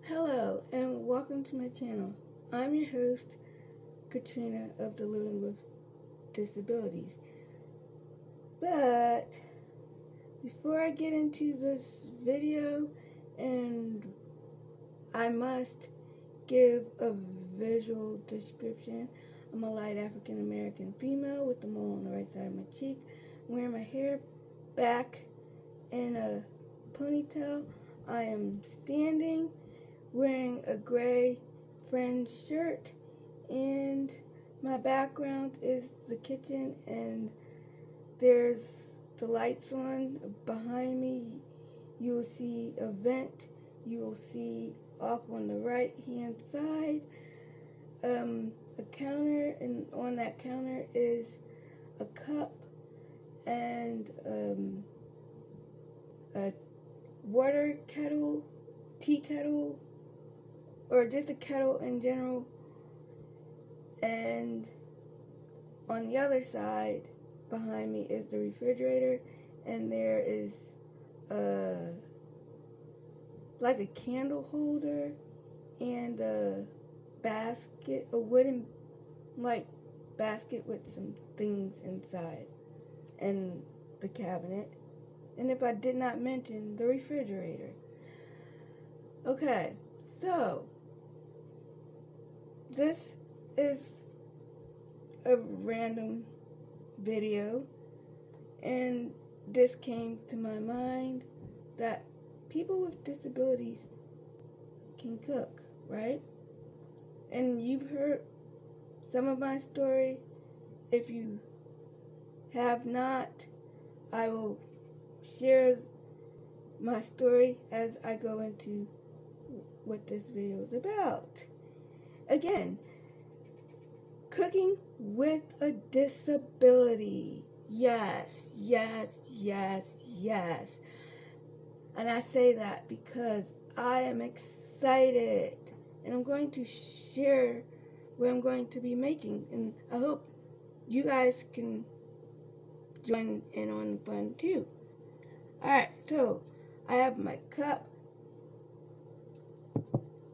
Hello and welcome to my channel. I'm your host, Katrina of the Living with Disabilities. But before I get into this video, and I must give a visual description. I'm a light African American female with the mole on the right side of my cheek. I'm wearing my hair back in a ponytail. I am standing wearing a gray Friends shirt, and my background is the kitchen, and there's the lights on behind me. You will see a vent. You will see off on the right hand side a counter, and on that counter is a cup and a water kettle, tea kettle, or just a kettle in general. And on the other side behind me is the refrigerator, and there is like a candle holder and a basket, a wooden like basket with some things inside, and the cabinet. And if I did not mention, the refrigerator. Okay, so this is a random video, and this came to my mind that people with disabilities can cook, right? And you've heard some of my story. If you have not, I will share my story as I go into what this video is about. Again, cooking with a disability. Yes, yes, yes, yes. And I say that because I am excited, and I'm going to share what I'm going to be making, and I hope you guys can join in on the fun too. Alright, so I have my cup.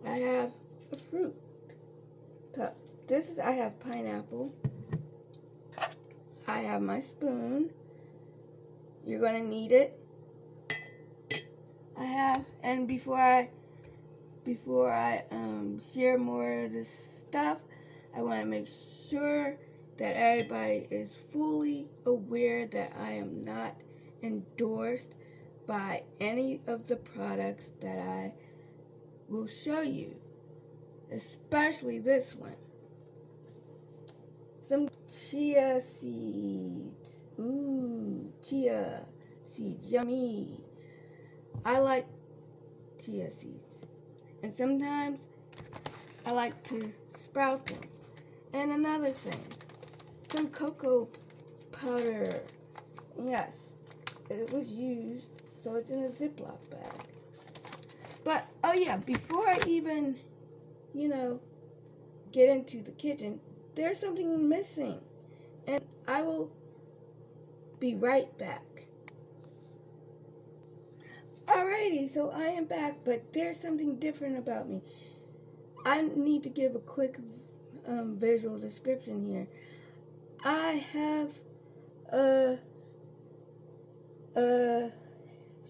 I have a fruit cup. I have pineapple. I have my spoon. You're going to need it. And before I share more of this stuff, I want to make sure that everybody is fully aware that I am not endorsed by any of the products that I will show you, especially this one. Some chia seeds. Ooh, chia seeds, yummy. I like chia seeds, and sometimes I like to sprout them. And another thing, some cocoa powder. Yes, it was used, so it's in a Ziploc bag. But, oh yeah, before I even, get into the kitchen, there's something missing, and I will be right back. Alrighty, so I am back, but there's something different about me. I need to give a quick visual description here. I have a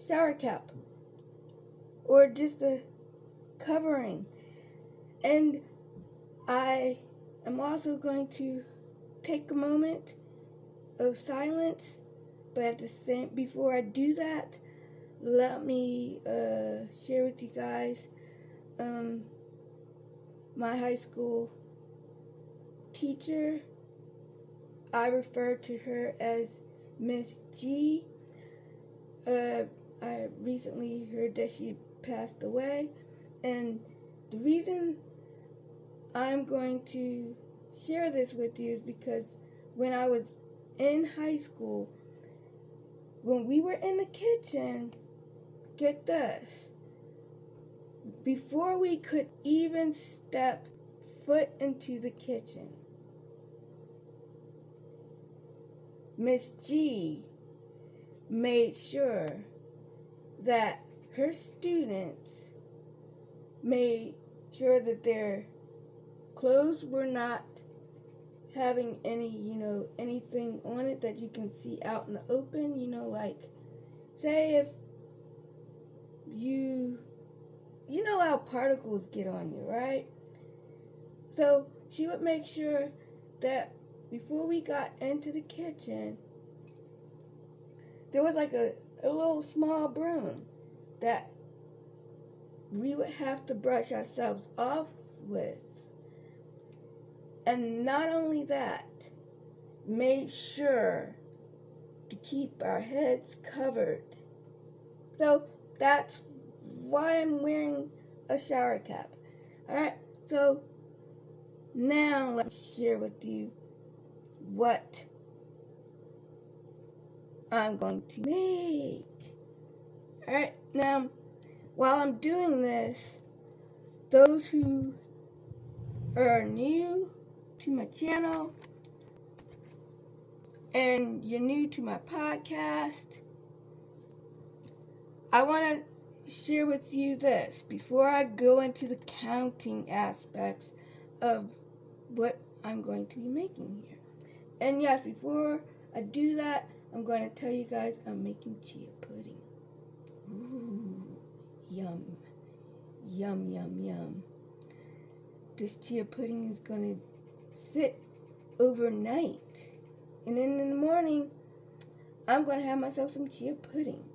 shower cap, or just a covering, and I am also going to take a moment of silence, but before I do that, let me share with you guys my high school teacher. I refer to her as Miss G. I recently heard that she passed away, and the reason I'm going to share this with you is because when I was in high school, when we were in the kitchen, get this, before we could even step foot into the kitchen, Miss G made sure that her students made sure that their clothes were not having any, anything on it that you can see out in the open, like, say if you know how particles get on you, right? So she would make sure that before we got into the kitchen, there was like a little small broom that we would have to brush ourselves off with. And not only that, made sure to keep our heads covered. So that's why I'm wearing a shower cap. Alright, so now let me share with you what I'm going to make. Alright, now while I'm doing this, those who are new to my channel and you're new to my podcast, I want to share with you this before I go into the counting aspects of what I'm going to be making here. And yes, before I do that, I'm going to tell you guys I'm making chia pudding. Ooh, yum. Yum, yum, yum. This chia pudding is going to sit overnight. And then in the morning, I'm going to have myself some chia pudding.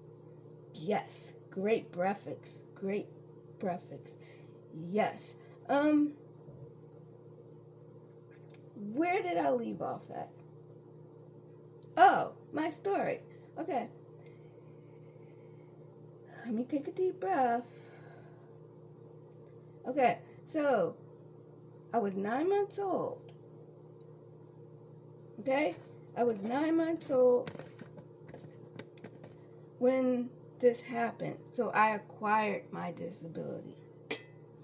Yes, great breakfast. Great breakfast. Yes. Where did I leave off at? Oh, my story. Okay. Let me take a deep breath. Okay, so I was 9 months old. Okay? I was 9 months old when this happened. So I acquired my disability.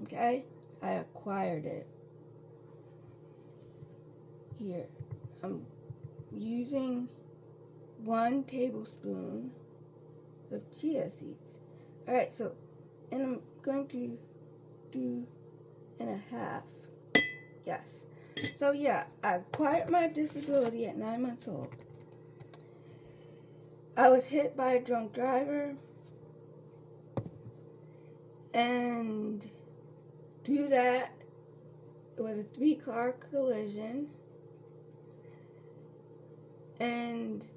Okay? I acquired it. Here, I'm using 1 tablespoon of chia seeds. Alright, so, and I'm going to do 1/2. Yes. So yeah, I acquired my disability at 9 months old. I was hit by a drunk driver, and through that, it was a 3-car collision, and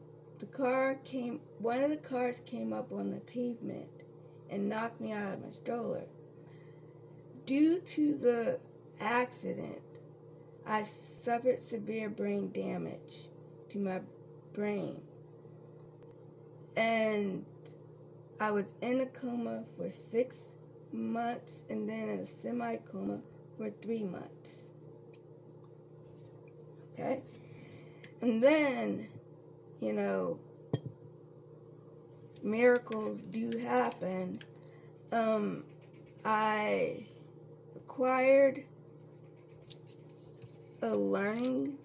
one of the cars came up on the pavement and knocked me out of my stroller. Due to the accident, I suffered severe brain damage to my brain. And I was in a coma for 6 months and then in a semi-coma for 3 months. Okay? And then, miracles do happen. I acquired a learning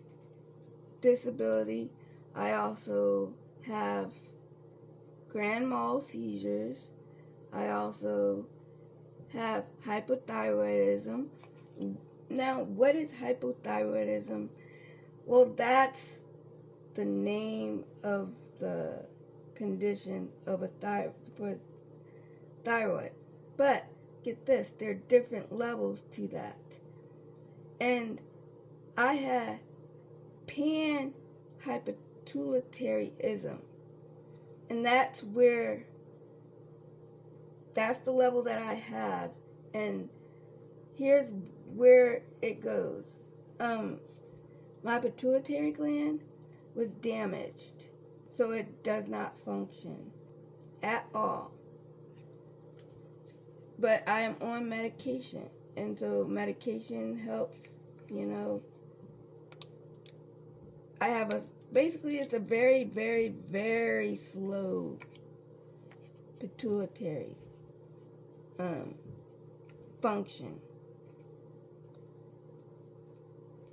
disability. I also have grand mal seizures. I also have hypothyroidism. Now, what is hypothyroidism? Well, that's the name of the condition of for thyroid. But get this, there are different levels to that. And I had pan-hypopituitarism. And that's the level that I have. And here's where it goes. My pituitary gland was damaged, so it does not function at all. But I am on medication, and so medication helps, I have basically it's a very, very, very slow pituitary function.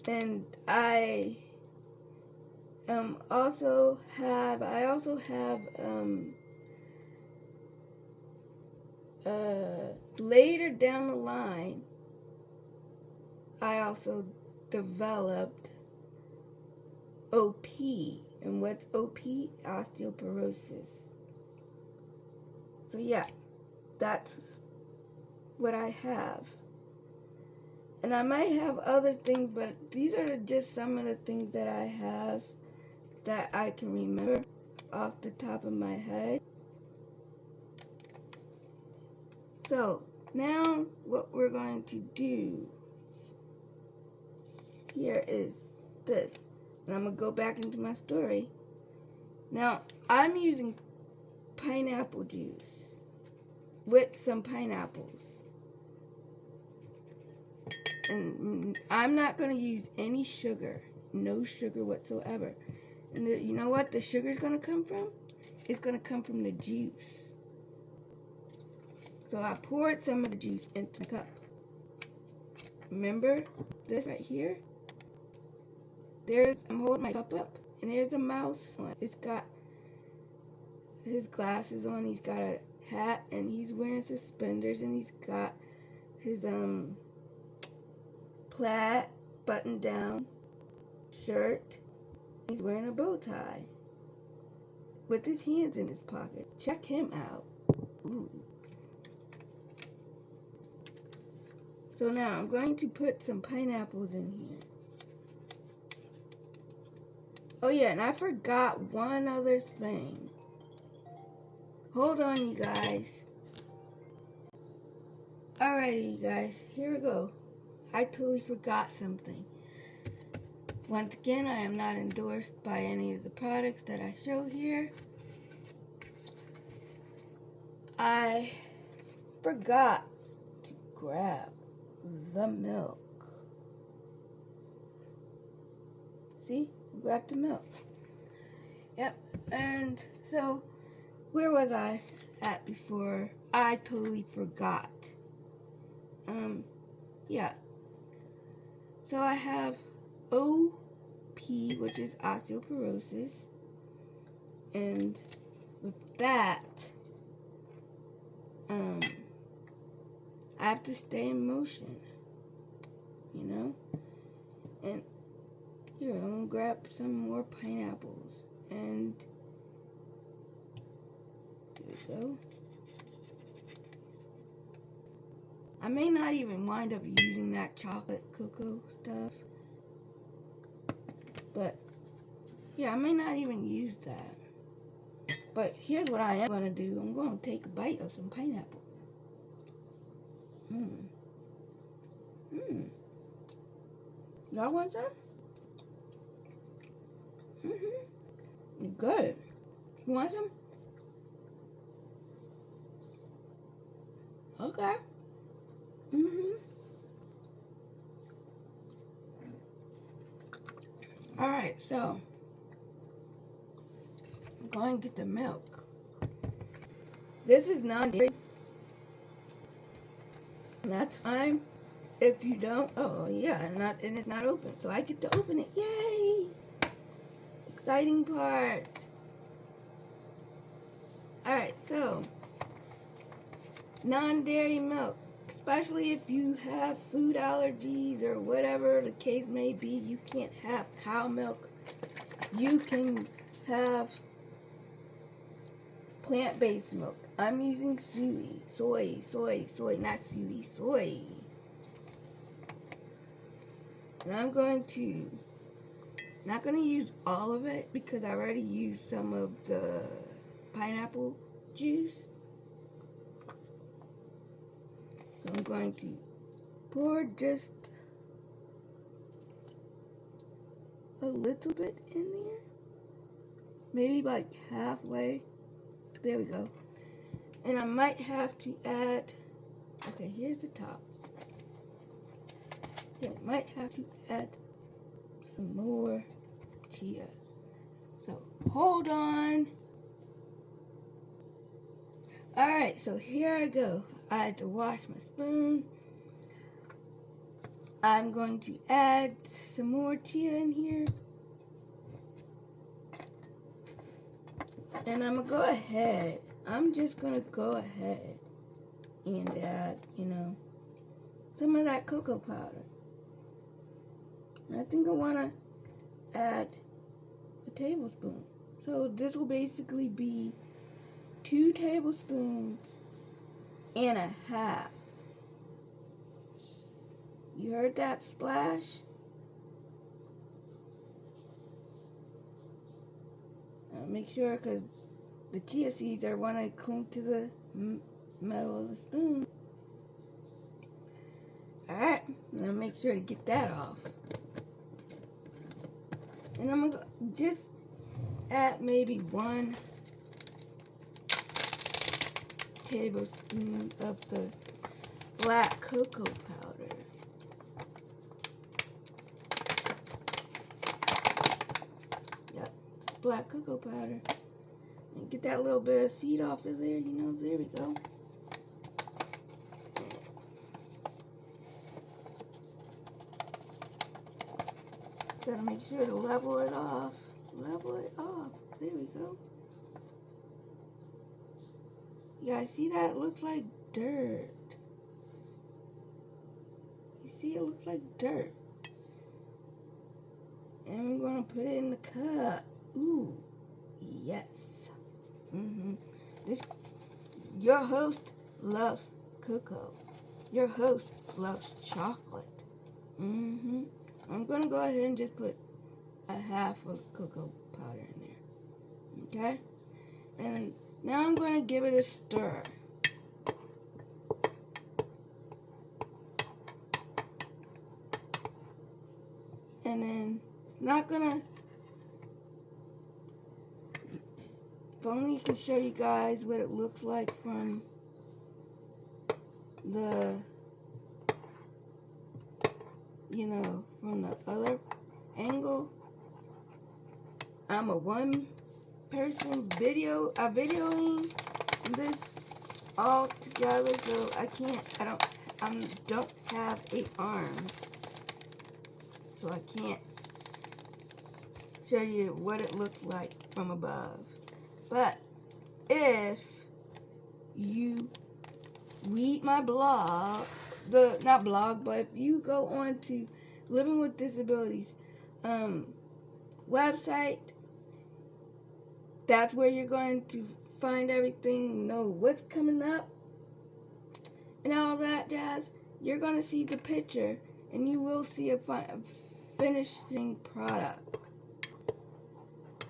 And I also have later down the line, I also developed OP. And what's OP? Osteoporosis. So yeah, that's what I have. And I might have other things, but these are just some of the things that I have that I can remember off the top of my head. So now what we're going to do here is this. And I'm going to go back into my story. Now, I'm using pineapple juice with some pineapples. And I'm not going to use any sugar. No sugar whatsoever. And you know what the sugar is going to come from? It's going to come from the juice. So I poured some of the juice into the cup. Remember this right here? I'm holding my cup up, and there's a mouse on. It's got his glasses on. He's got a hat, and he's wearing suspenders, and he's got his plaid button-down shirt. He's wearing a bow tie with his hands in his pocket. Check him out. Ooh. So now I'm going to put some pineapples in here. Oh yeah, and I forgot one other thing. Hold on, you guys. Alrighty, you guys, here we go. I totally forgot something. Once again, I am not endorsed by any of the products that I show here. I forgot to grab the milk. See? Grab the milk. Yep. And so, where was I at before? I totally forgot. Yeah. So I have OP, which is osteoporosis. And with that, I have to stay in motion. You know? And here, I'm going to grab some more pineapples. And there we go. I may not even wind up using that chocolate cocoa stuff. But, yeah, I may not even use that. But here's what I am going to do. I'm going to take a bite of some pineapple. Y'all want some? Good. You want some? Okay. Alright, so I'm going to get the milk. This is non-dairy. And that's fine. If you don't, oh yeah, and it's not open. So I get to open it. Yay! Exciting part. Alright, so non-dairy milk. Especially if you have food allergies or whatever the case may be, you can't have cow milk. You can have plant-based milk. I'm using soy, not suey, soy. And I'm going to, not going to use all of it because I already used some of the pineapple juice. So I'm going to pour just a little bit in there. Maybe like halfway. There we go. And I might have to add, okay, here's the top. Yeah, I might have to add some more chia. So hold on. Alright, so here I go. I had to wash my spoon. I'm going to add some more chia in here. And I'm going to go ahead. I'm just going to go ahead and add, some of that cocoa powder. And I think I want to add a tablespoon. So this will basically be 2 tablespoons and a half. You heard that splash? Make sure, because the chia seeds are want to cling to the metal of the spoon. Alright, now make sure to get that off. And I'm going to just add maybe 1 tablespoon of the black cocoa powder. Yep, black cocoa powder. And get that little bit of seed off of there, there we go. Gotta make sure to level it off. Level it off. There we go. You guys see that? It looks like dirt. You see, it looks like dirt. And we're gonna put it in the cup. Ooh, yes. Your host loves cocoa. Your host loves chocolate. I'm gonna go ahead and just put a half of cocoa powder in there. Okay? And now I'm gonna give it a stir. And then it's not gonna, if only to show you guys what it looks like from the, from the other angle. I'm a one-person videoing this all together, so I don't have 8 arms, so I can't show you what it looks like from above. But if you read my blog, not blog, but if you go on to Living with Disabilities website, that's where you're going to find everything, know what's coming up, and all that jazz. You're going to see the picture, and you will see a finishing product.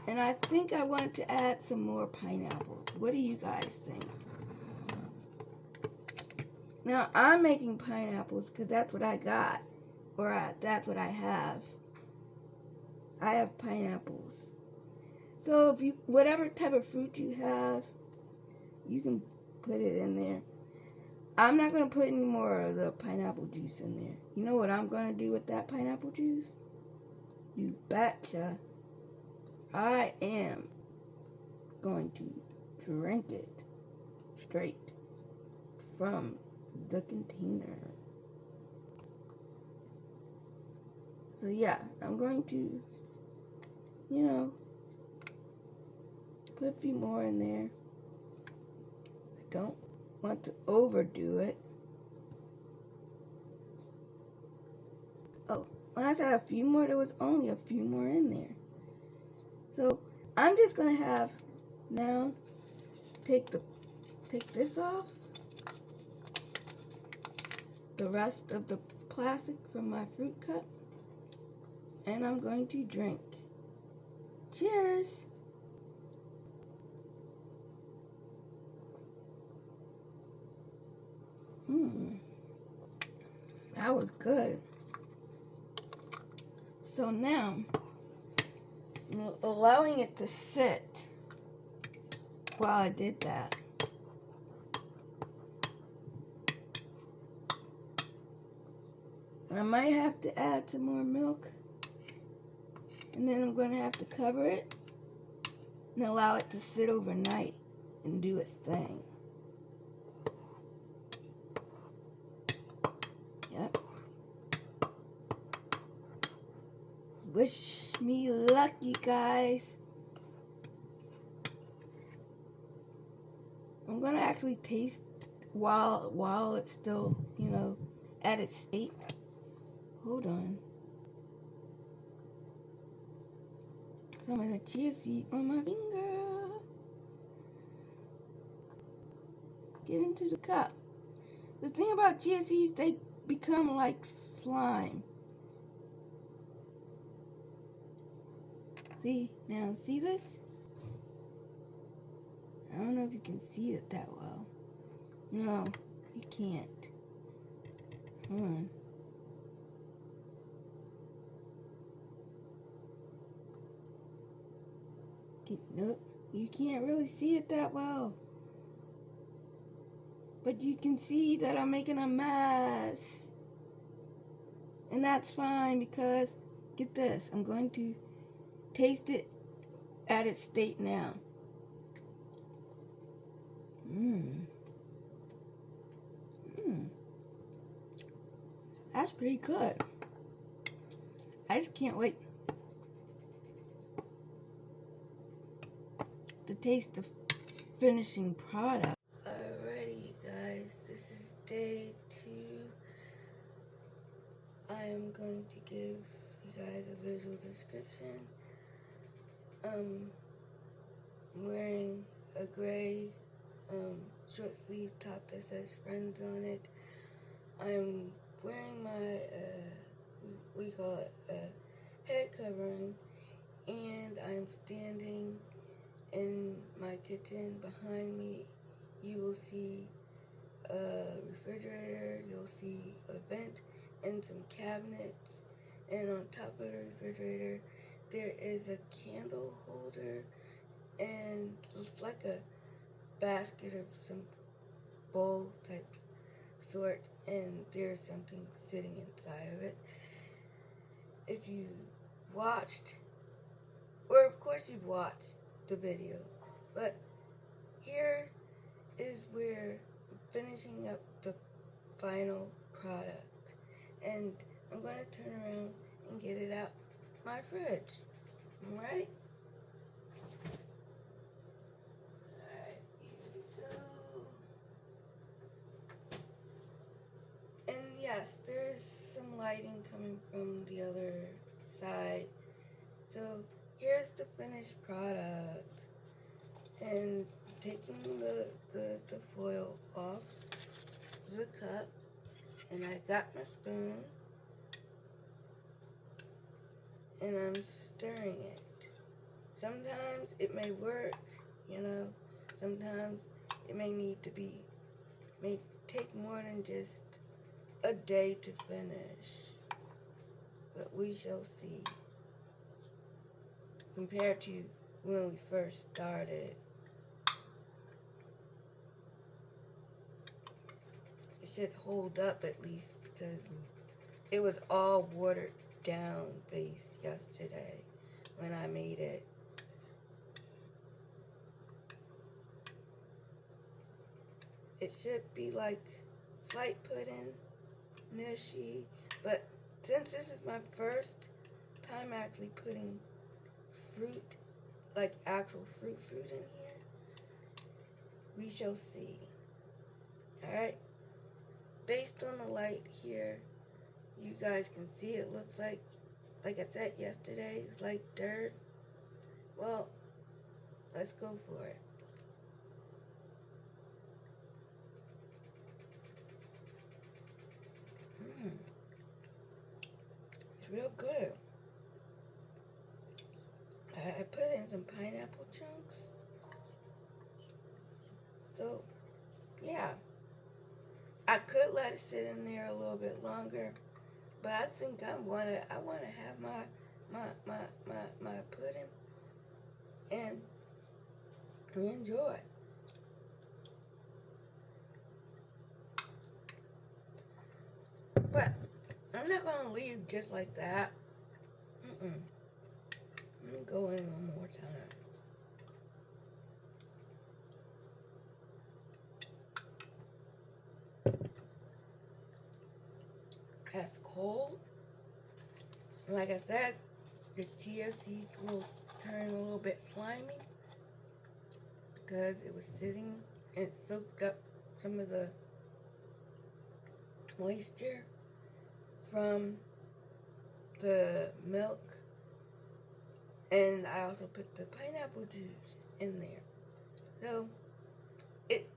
And I think I want to add some more pineapples. What do you guys think? Now, I'm making pineapples because that's what I got, or that's what I have. I have pineapples. So if whatever type of fruit you have, you can put it in there. I'm not going to put any more of the pineapple juice in there. You know what I'm going to do with that pineapple juice? You betcha. I am going to drink it straight from the container. So yeah, I'm going to, put a few more in there. I don't want to overdo it. Oh, when I said a few more, there was only a few more in there. So I'm just gonna have now take this off, the rest of the plastic from my fruit cup, and I'm going to drink. Cheers! That was good. So now, I'm allowing it to sit while I did that. And I might have to add some more milk. And then I'm going to have to cover it and allow it to sit overnight and do its thing. Yep. Wish me luck, you guys. I'm going to actually taste while it's still, at its state. Hold on. Some of the chia seeds on my finger. Get into the cup. The thing about chia seeds, they become like slime. See this? I don't know if you can see it that well. No, you can't. Hold on. Nope, you can't really see it that well. But you can see that I'm making a mess. And that's fine because, get this, I'm going to taste it at its state now. That's pretty good. I just can't wait to taste the finishing product. Alrighty, guys, this is day 2. I am going to give you guys a visual description. I'm wearing a gray short sleeve top that says friends on it. I'm wearing my we call it a head covering, and I'm standing in my kitchen. Behind me you will see a refrigerator, you'll see a vent and some cabinets, and on top of the refrigerator there is a candle holder and it's like a basket of some bowl type sort, and there's something sitting inside of it. If you watched, or of course you've watched the video, but here is where I'm finishing up the final product, and I'm going to turn around and get it out my fridge. Alright? Alright, here we go. And yes, there's some lighting coming from the other side. So here's the finished product. And taking the foil off the cup, and I got my spoon, and I'm stirring it. Sometimes it may work, sometimes it may take more than just a day to finish, but we shall see. Compared to when we first started, it should hold up at least, because it was all watered down base yesterday when I made it. It should be like slight pudding, mushy, but since this is my first time actually putting fruit, like actual fruit in here, we shall see. Alright? Based on the light here, you guys can see it looks like I said yesterday, it's like dirt. Well, let's go for it. It's real good. I put in some pineapple chunks. So, yeah. I could let it sit in there a little bit longer, but I think I wanna have my pudding and enjoy. But I'm not gonna leave just like that. Let me go in one more time. That's cold. Like I said, the chia seeds will turn a little bit slimy because it was sitting and soaked up some of the moisture from the milk, and I also put the pineapple juice in there. So it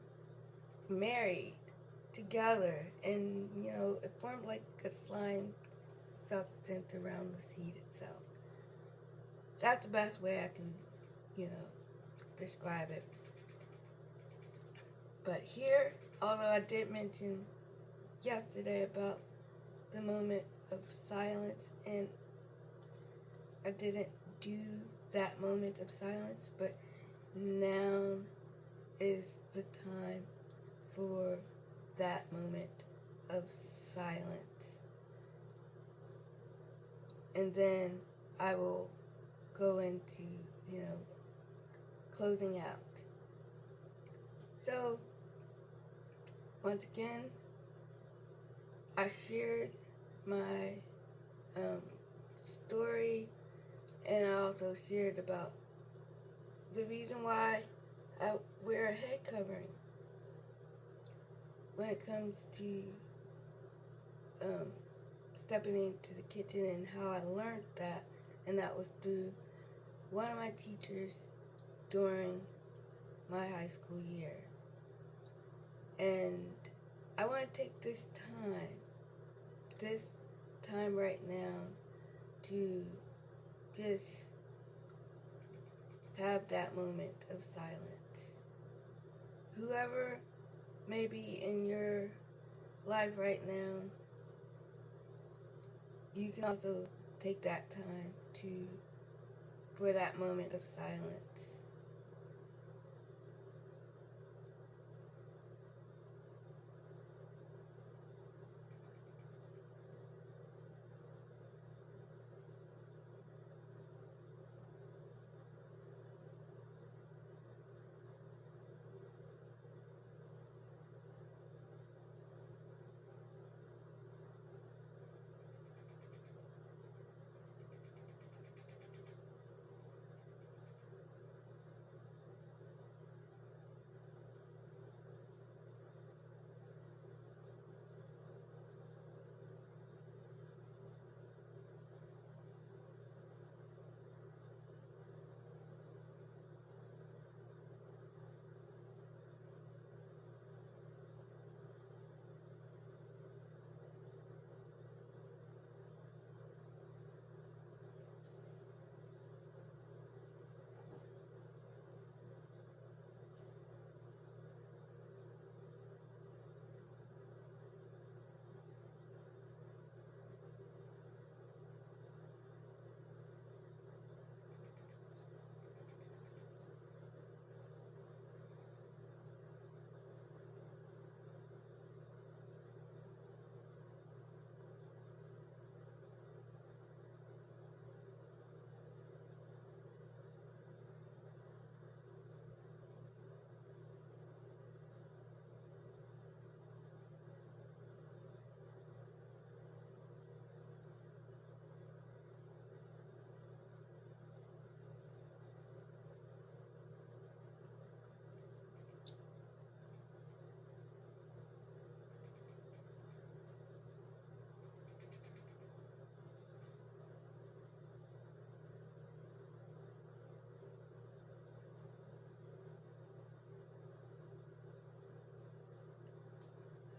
married together, and it formed like a slime substance around the seed itself. That's the best way I can, describe it. But here, although I did mention yesterday about the moment of silence, and I didn't do that moment of silence, but now is the time for that moment of silence. And then I will go into, closing out. So, once again, I shared my story, and I also shared about the reason why I wear a head covering when it comes to stepping into the kitchen, and how I learned that, and that was through one of my teachers during my high school year. And I want to take this time right now to just have that moment of silence. Whoever may be in your life right now, you can also take that time for that moment of silence.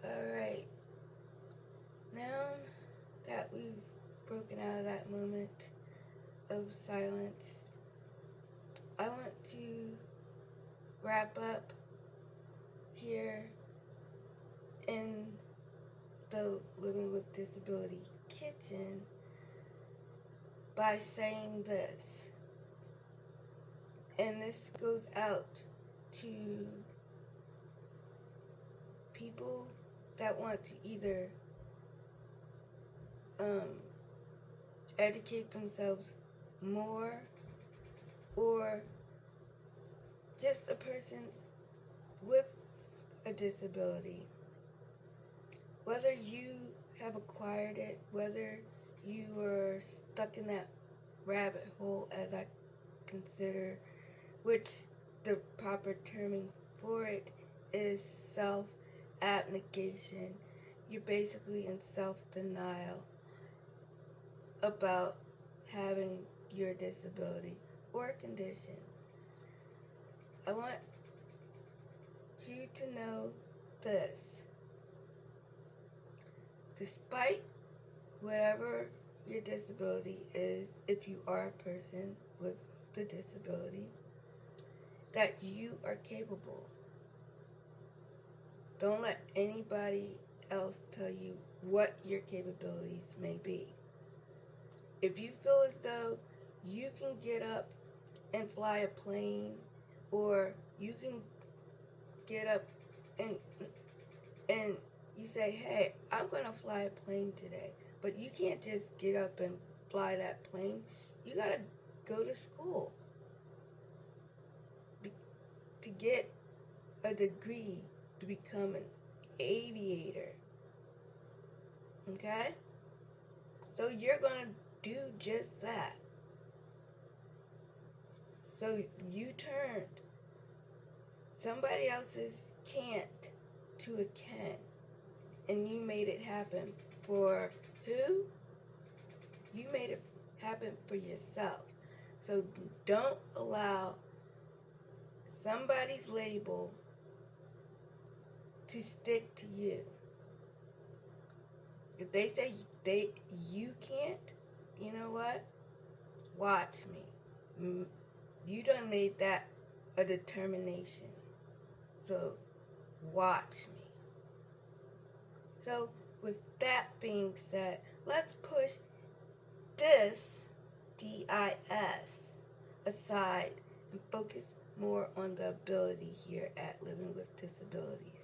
Alright, now that we've broken out of that moment of silence, I want to wrap up here in the Living with Disability kitchen by saying this, and this goes out to people that want to either educate themselves more, or just a person with a disability. Whether you have acquired it, whether you are stuck in that rabbit hole, as I consider, which the proper terming for it is self abnegation. You're basically in self-denial about having your disability or condition. I want you to know this. Despite whatever your disability is, if you are a person with the disability, that you are capable. Don't let anybody else tell you what your capabilities may be. If you feel as though you can get up and fly a plane, or you can get up and you say, hey, I'm going to fly a plane today, but you can't just get up and fly that plane. You got to go to school to get a degree to become an aviator. Okay? So you're going to do just that. So you turned somebody else's can't to a can, and you made it happen for who? You made it happen for yourself. So don't allow somebody's label to stick to you. If they say you can't, you know what? Watch me. You done made that a determination. So watch me. So with that being said, let's push this DIS aside and focus more on the ability here at Living with Disabilities.